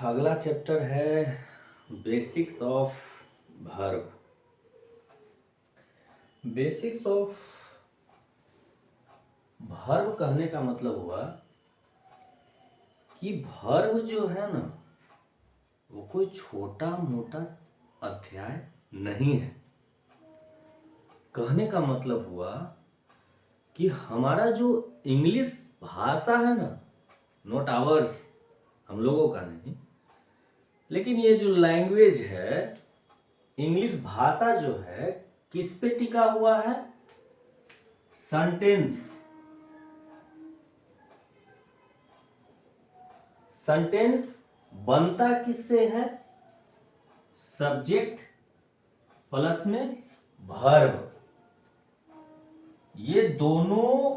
अगला चैप्टर है basics of verb. Basics of verb कहने का मतलब हुआ कि वर्ब जो है ना वो कोई छोटा मोटा अध्याय नहीं है। कहने का मतलब हुआ कि हमारा जो इंग्लिश भाषा है ना, नॉट आवर्स, हम लोगों का नहीं, लेकिन ये जो लैंग्वेज है, इंग्लिश भाषा जो है, किस पे टिका हुआ है? सेंटेंस। सेंटेंस बनता किससे है? सब्जेक्ट प्लस में वर्ब। ये दोनों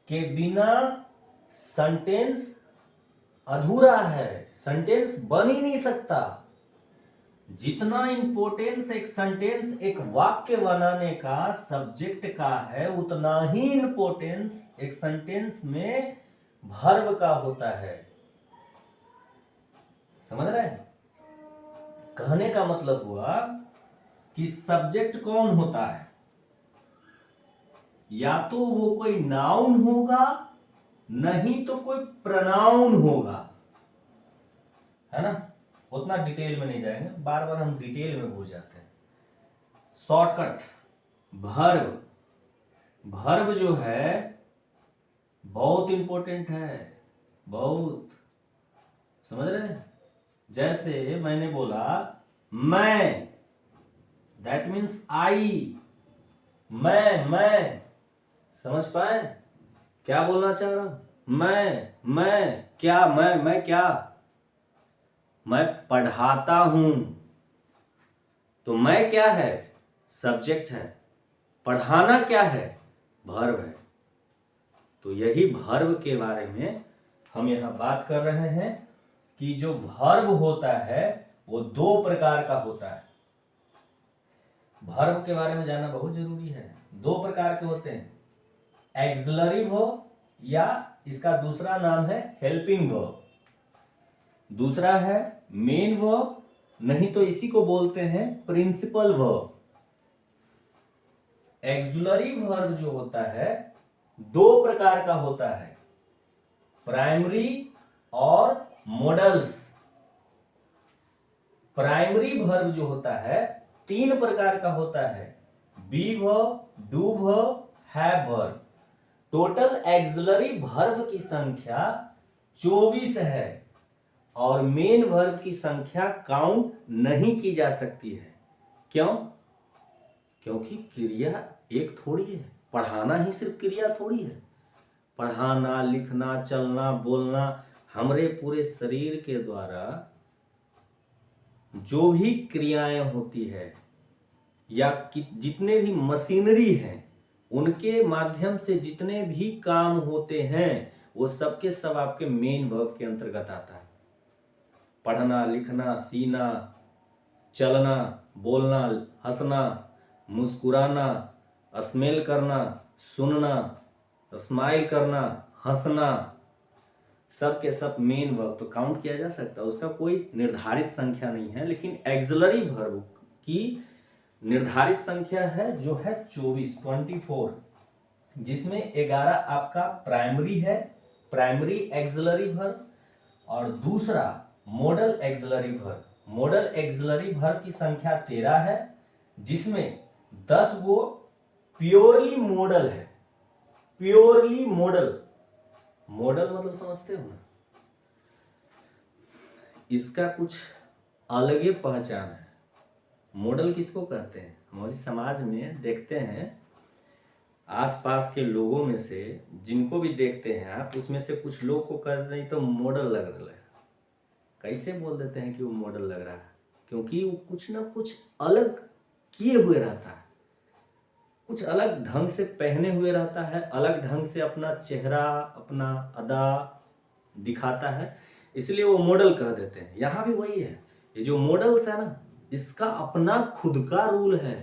के बिना सेंटेंस अधूरा है, सेंटेंस बन ही नहीं सकता। जितना इंपॉर्टेंस एक सेंटेंस, एक वाक्य बनाने का सब्जेक्ट का है, उतना ही इंपॉर्टेंस एक सेंटेंस में वर्ब का होता है। समझ रहे हैं? कहने का मतलब हुआ कि सब्जेक्ट कौन होता है? या तो वो कोई नाउन होगा, नहीं तो कोई प्रोनाउन होगा, है ना? उतना डिटेल में नहीं जाएंगे, बार बार हम डिटेल में भूल जाते हैं। Shortcut, verb. वर्ब जो है बहुत इंपॉर्टेंट है, बहुत। समझ रहे हैं? जैसे मैंने बोला मैं, दैट मीन्स आई। मैं समझ पाए क्या बोलना चाह रहा हूं? मैं क्या, मैं क्या? मैं पढ़ाता हूं। तो मैं क्या है? सब्जेक्ट है। पढ़ाना क्या है? वर्ब है। तो यही वर्ब के बारे में हम यहां बात कर रहे हैं कि जो वर्ब होता है वो दो प्रकार का होता है। वर्ब के बारे में जानना बहुत जरूरी है। दो प्रकार के होते हैं, एक्सिलरी वर्ब, या इसका दूसरा नाम है हेल्पिंग वर्ब। दूसरा है मेन वर्ब, नहीं तो इसी को बोलते हैं प्रिंसिपल वर्ब। एक्सिलरी वर्ब जो होता है दो प्रकार का होता है, प्राइमरी और मॉडल्स। प्राइमरी वर्ब जो होता है तीन प्रकार का होता है, be verb, do verb, have verb. Total auxiliary verb की संख्या 24 है और मेन वर्ब की संख्या काउंट नहीं की जा सकती है। क्यों? क्योंकि क्रिया एक थोड़ी है। पढ़ाना ही सिर्फ क्रिया थोड़ी है। पढ़ाना, लिखना, चलना, बोलना, हमारे पूरे शरीर के द्वारा जो भी क्रियाएं होती है या जितने भी मशीनरी हैं उनके माध्यम से जितने भी काम होते हैं वो सब के सब आपके मेन वर्ब के अंतर्गत आता है। पढ़ना, लिखना, सीना, चलना, बोलना, हंसना, मुस्कुराना, स्मेल करना, सुनना, स्माइल करना, हंसना, सब के सब मेन वर्ब। तो काउंट किया जा सकता है, उसका कोई निर्धारित संख्या नहीं है। लेकिन एक्सिलरी वर्ब की निर्धारित संख्या है जो है 24, जिसमें 11 आपका प्राइमरी है, प्राइमरी एक्सिलरी वर्ब, और दूसरा model axillary verb. Model axillary verb की संख्या 13 है, जिसमें 10 वो प्योरली मॉडल है। प्योरली मॉडल, मॉडल मतलब समझते हो ना, इसका कुछ अलग ही पहचान है। मॉडल किसको कहते हैं? हमारे समाज में देखते हैं, आसपास के लोगों में से जिनको भी देखते हैं आप, उसमें से कुछ लोग को कहते नहीं तो मॉडल लग रहा है। कैसे बोल देते हैं कि वो मॉडल लग रहा है? क्योंकि वो कुछ ना कुछ अलग किए हुए रहता है, कुछ अलग ढंग से पहने हुए रहता है, अलग ढंग से अपना चेहरा, अपना अदा दिखाता है, इसलिए वो मॉडल कह देते हैं। यहाँ भी वही है, ये जो मॉडल्स है ना, इसका अपना खुद का रूल है।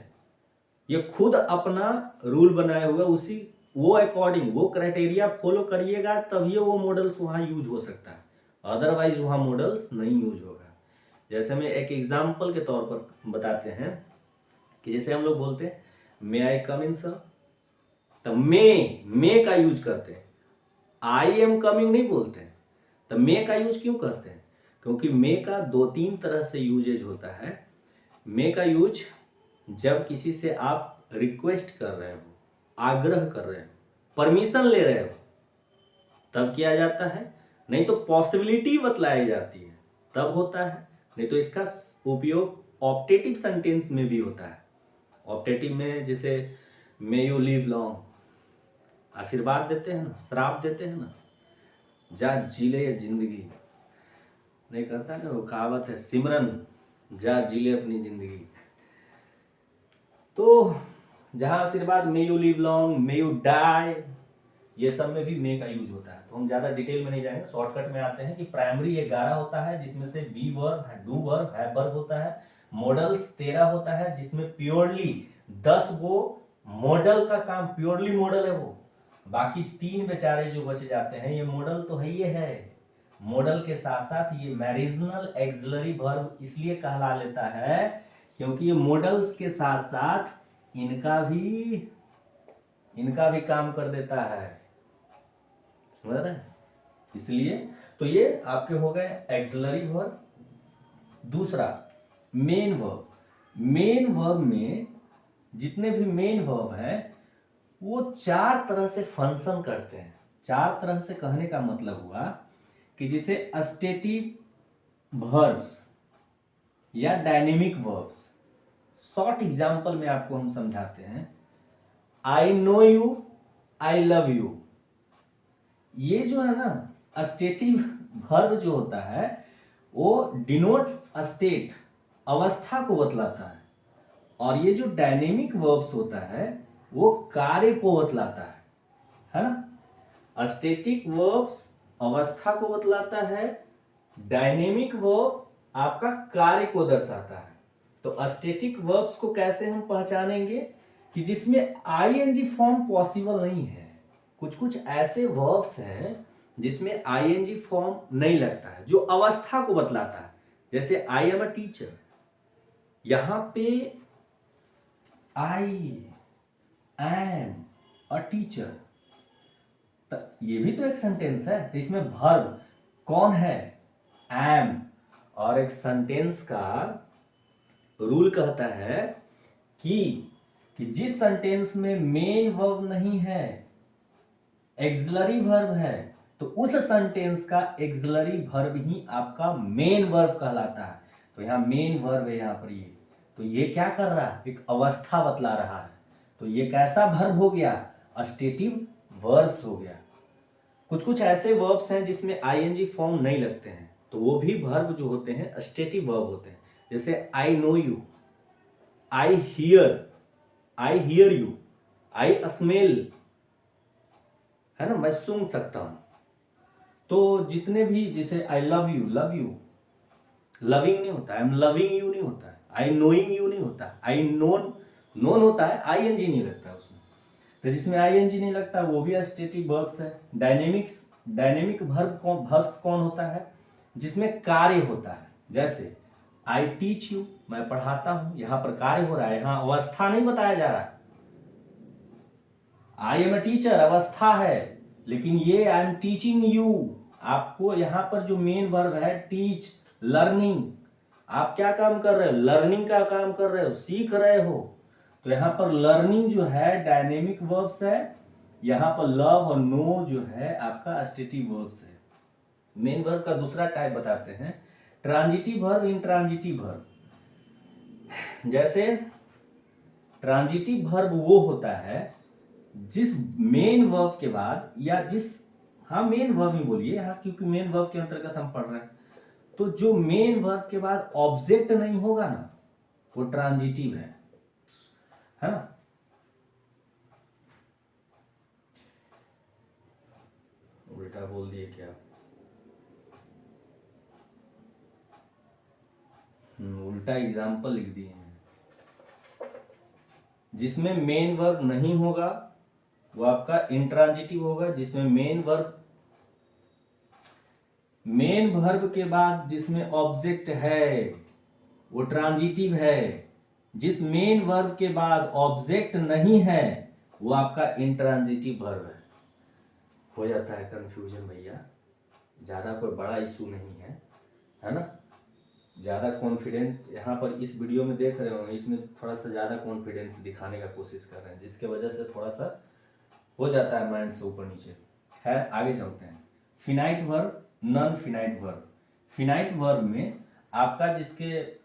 ये खुद अपना रूल बनाए हुए, उसी वो अकॉर्डिंग, वो क्राइटेरिया फॉलो करिएगा तभी वो मॉडल्स वहाँ यूज हो सकता है। अदरवाइज वहाँ मॉडल्स नहीं यूज होगा। जैसे मैं एक एग्जाम्पल के तौर पर बताते हैं कि जैसे हम लोग बोलते हैं मे आई कम इन सर, तो मे का यूज करते हैं, आई एम कमिंग नहीं बोलते हैं। तो मे का यूज क्यों करते हैं? क्योंकि मे का 2-3 तरह से यूजेज होता है। मे का यूज जब किसी से आप रिक्वेस्ट कर रहे हो, आग्रह कर रहे हो, परमिशन ले रहे हो, तब किया जाता है। नहीं तो पॉसिबिलिटी बतलाई जाती है तब होता है। नहीं तो इसका उपयोग ऑप्टेटिव सेंटेंस में भी होता है। ऑप्टेटिव में जैसे मे यू लिव लॉन्ग, आशीर्वाद देते हैं ना, श्राप देते हैं ना, जा जी ले जिंदगी, नहीं करता ना वो कहावत है, सिमरन जा जी ले अपनी जिंदगी। तो जहां आशीर्वाद may you live long, may you die, ये सब में भी मे का यूज होता है। तो हम ज्यादा डिटेल में नहीं जाएंगे, शॉर्टकट में आते हैं कि प्राइमरी 11 होता है जिसमें से be verb, do verb, have verb होता है। मॉडल्स 13 होता है जिसमें प्योरली 10 गो मॉडल का काम, प्योरली मॉडल है वो। बाकी 3 बेचारे जो बच जाते हैं, ये मॉडल तो है, ये है मॉडल के साथ साथ ये मैरिजनल एक्सिलरी वर्ब इसलिए कहला लेता है क्योंकि ये मॉडल्स के साथ साथ इनका भी काम कर देता है, समझ रहे हैं? इसलिए तो ये आपके हो गए एक्सिलरी वर्ब। दूसरा मेन वर्ब। मेन वर्ब में जितने भी मेन वर्ब हैं वो 4 तरह से फंक्शन करते हैं। 4 तरह से कहने का मतलब हुआ कि जैसे अस्टेटिव वर्ब्स या डायनेमिक वर्ब्स। शॉर्ट एग्जांपल में आपको हम समझाते हैं। I know you, I love you, ये जो है ना अस्टेटिव वर्ब जो होता है वो डिनोट्स स्टेट, अवस्था को बतलाता है। और ये जो डायनेमिक वर्ब्स होता है वो कार्य को बतलाता है ना। स्टैटिक वर्ब्स अवस्था को बतलाता है, डायनेमिक वर्ब आपका कार्य को दर्शाता है। तो स्टैटिक वर्ब्स को कैसे हम पहचानेंगे कि जिसमें आईएनजी फॉर्म पॉसिबल नहीं है। कुछ कुछ ऐसे वर्ब्स हैं जिसमें आईएनजी फॉर्म नहीं लगता है, जो अवस्था को बतलाता है। जैसे आई एम अ टीचर, यहां पे आई एम अ टीचर, ये भी तो एक सेंटेंस है। तो इसमें वर्ब कौन है? एम। और एक सेंटेंस का रूल कहता है कि जिस सेंटेंस में मेन वर्ब नहीं है, एक्सिलरी वर्ब है, तो उस सेंटेंस का एक्सिलरी वर्ब ही आपका मेन वर्ब कहलाता है। तो यहां मेन वर्ब है यहां पर ये। तो ये क्या कर रहा है? एक अवस्था बतला रहा है। तो ये कैसा वर्ब हो गया? अस्टेटिव वर्ब्स हो गया। कुछ कुछ ऐसे वर्ब्स हैं जिसमें आईएनजी फॉर्म नहीं लगते हैं, तो वो भी वर्ब जो होते हैं अस्टेटिव वर्ब होते हैं। जैसे I know you, I hear you, I smell, है ना, मैं सूंघ सकता हूं। तो जितने भी, जैसे आई लव यू, लविंग नहीं होता, आई एम लविंग यू नहीं होता है, आई नोइंग यू नहीं होता, आई नोन होता है, आईएनजी नहीं लगता उसमें। तो जिसमें आईएनजी नहीं लगता वो भी अस्टेटिव वर्ब्स है। डायनेमिक वर्ब्स कौन होता है? जिसमें कार्य होता है। जैसे आई टीच यू, मैं पढ़ाता हूं, यहां पर कार्य हो रहा है, यहां अवस्था नहीं बताया जा रहा। आई एम ए टीचर अवस्था है, लेकिन ये आई एम टीचिंग यू, आपको यहां पर जो मेन वर्ब है टीच, लर्निंग, आप क्या काम कर रहे हो? लर्निंग का काम कर रहे हो, सीख रहे हो। तो यहां पर लर्निंग जो है डायनेमिक वर्ब्स है, यहां पर लव और नो जो है आपका अस्टेटिव वर्ब्स है। मेन वर्ब का दूसरा टाइप बताते हैं, ट्रांजिटिव वर्ब, इंट्रांजिटिव वर्ब। जैसे ट्रांजिटिव वर्ब वो होता है जिस मेन वर्ब के बाद या मेन वर्ब ही बोलिए यहां, क्योंकि मेन वर्ब के अंतर्गत हम पढ़ रहे हैं। तो जो मेन वर्ब के बाद ऑब्जेक्ट नहीं होगा ना, वो ट्रांजिटिव है ना। उल्टा बोल दिए क्या? उल्टा एग्जाम्पल लिख दिए हैं। जिसमें मेन वर्ब नहीं होगा वो आपका इंट्रांजिटिव होगा, जिसमें मेन वर्ब मेन वर्ब के बाद जिसमें ऑब्जेक्ट है वो ट्रांजिटिव है, जिस मेन वर्ब के बाद ऑब्जेक्ट नहीं है वो आपका इंट्रांजिटिव वर्ब है। हो जाता है कंफ्यूजन भैया, ज़्यादा कोई बड़ा इशू नहीं है ना। ज़्यादा कॉन्फिडेंट यहाँ पर इस वीडियो में देख रहे हो, इसमें थोड़ा सा ज़्यादा कॉन्फिडेंस दिखाने का कोशिश कर रहे हैं, जिसके वजह से थोड़ा सा हो जाता है माइंड से ऊपर नीचे। है, आगे चलते हैं। Finite verb, non finite verb. Finite verb में आपका जिसके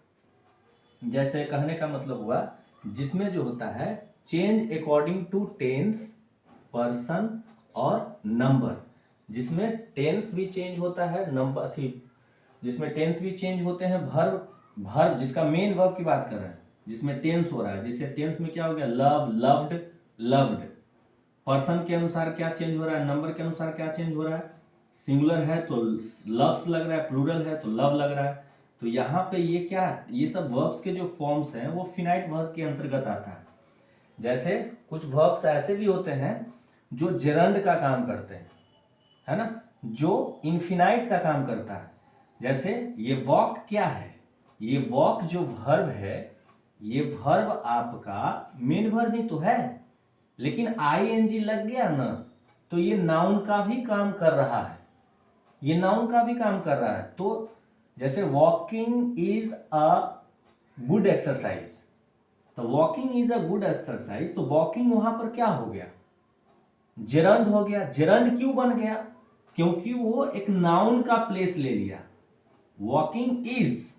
जैसे कहने का मतलब हुआ जिसमें जो होता है change according to tense, person और नंबर, जिसमें टेंस भी चेंज होता है, नंबर थी जिसमें टेंस भी चेंज होते हैं, वर्ब वर्ब जिसका मेन वर्ब की बात कर रहे हैं जिसमें टेंस हो रहा है, जैसे टेंस में क्या हो गया, लव, लव्ड, लव्ड। पर्सन के अनुसार क्या चेंज हो रहा है, नंबर के अनुसार क्या चेंज हो रहा है, सिंगुलर है तो लव्स लग रहा है, प्लूरल है तो लव लग रहा है। तो यहाँ पे ये क्या है, ये सब वर्ब्स के जो फॉर्म्स हैं वो फिनाइट वर्ब के अंतर्गत आता है। जैसे कुछ वर्ब्स ऐसे भी होते हैं जो जेरंड का काम करते हैं, है ना, जो इनफिनाइट का काम करता है। जैसे ये वॉक क्या है, ये वॉक जो वर्ब है ये वर्ब आपका मेन वर्ब ही तो है, लेकिन आईएनजी लग गया ना तो ये नाउन का भी काम कर रहा है, ये नाउन का भी काम कर रहा है। तो जैसे walking is a good exercise, तो walking is a good exercise, तो वॉकिंग वहां पर क्या हो गया, जेरंड हो गया। जेरंड क्यों बन गया, क्योंकि वो एक नाउन का प्लेस ले लिया। Walking is,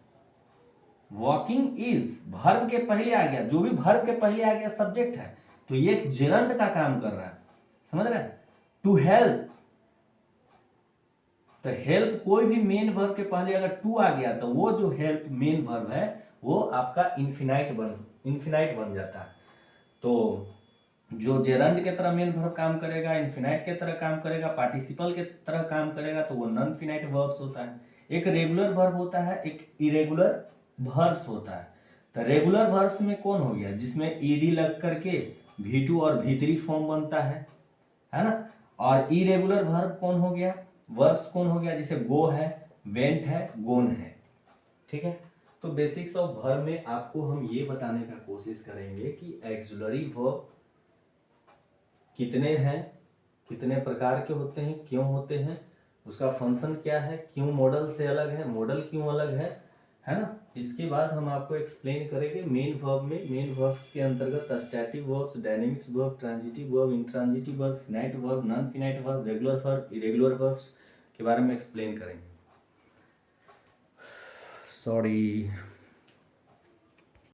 walking is verb के पहले आ गया, जो भी वर्ब के पहले आ गया सब्जेक्ट है, तो ये एक जेरंड का काम कर रहा है, समझ रहे हैं। टू हेल्प, तो हेल्प कोई भी मेन वर्ब के पहले अगर टू आ गया तो वो जो हेल्प मेन वर्ब है वो आपका इन्फिनाइट बन जाता है। तो जो जेरंड के तरह मेन वर्ब काम करेगा, इन्फिनाइट के तरह काम करेगा, पार्टिसिपल के तरह काम करेगा, तो वो नॉन फिनाइट वर्ब्स होता है। एक रेगुलर वर्ब होता है, एक इरेगुलर वर्ब्स होता है। तो रेगुलर वर्ब्स में कौन हो गया, जिसमें ईडी लग करके V2 और V3 फॉर्म बनता है ना। और इरेगुलर वर्ब कौन हो गया, वर्ब्स कौन हो गया, जैसे गो है, वेंट है, गोन है, ठीक है। तो बेसिक्स ऑफ वर्ब में आपको हम ये बताने का कोशिश करेंगे कि एक्सुलरी वर्ब कितने हैं, कितने प्रकार के होते हैं, क्यों होते हैं, उसका फंक्शन क्या है, क्यों मॉडल से अलग है, मॉडल क्यों अलग है ना। इसके बाद हम आपको एक्सप्लेन करेंगे मेन वर्ब में, मेन वर्ब्स के अंतर्गत static verbs, dynamics verb, transitive verb, intransitive verb, finite verb, non finite verb, regular verb, irregular verbs के बारे में एक्सप्लेन करेंगे। सॉरी।